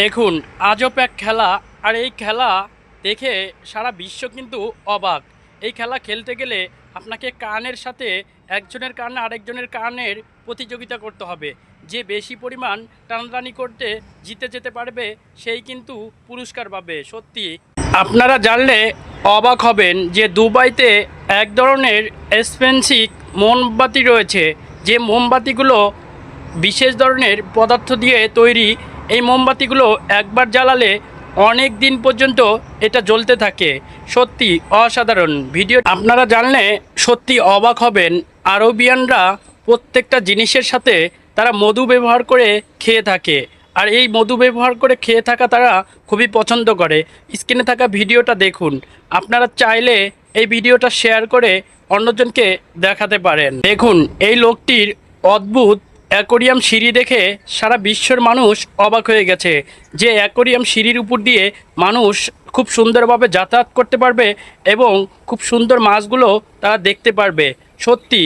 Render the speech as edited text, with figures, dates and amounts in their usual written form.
দেখুন আজব এক খেলা। আর এই খেলা দেখে সারা বিশ্ব কিন্তু অবাক। এই খেলা খেলতে গেলে আপনাকে কানের সাথে একজনের কান আরেকজনের কানের প্রতিযোগিতা করতে হবে। যে বেশি পরিমাণ টানাটানি করতে জিতে যেতে পারবে সেই কিন্তু পুরস্কার পাবে। সত্যি আপনারা জানলে অবাক হবেন যে দুবাইতে এক ধরনের এক্সপেন্সিভ মোমবাতি রয়েছে। যে মোমবাতিগুলো বিশেষ ধরনের পদার্থ দিয়ে তৈরি। এই মোমবাতিগুলো একবার জ্বালালে অনেক দিন পর্যন্ত এটা জ্বলতে থাকে। সত্যি অসাধারণ ভিডিও আপনারা জানলে সত্যি অবাক হবেন। আরবিয়ানরা প্রত্যেকটা জিনিসের সাথে তারা মধু ব্যবহার করে খেয়ে থাকে। আর এই মধু ব্যবহার করে খেয়ে থাকা তারা খুবই পছন্দ করে। স্ক্রিনে থাকা ভিডিওটা দেখুন। আপনারা চাইলে এই ভিডিওটা শেয়ার করে অন্যজনকে দেখাতে পারেন। দেখুন এই লোকটির অদ্ভুত অ্যাকোরিয়াম সিঁড়ি দেখে সারা বিশ্বের মানুষ অবাক হয়ে গেছে। যে অ্যাকোরিয়াম সিঁড়ির উপর দিয়ে মানুষ খুব সুন্দরভাবে যাতায়াত করতে পারবে এবং খুব সুন্দর মাছগুলো তারা দেখতে পারবে। সত্যি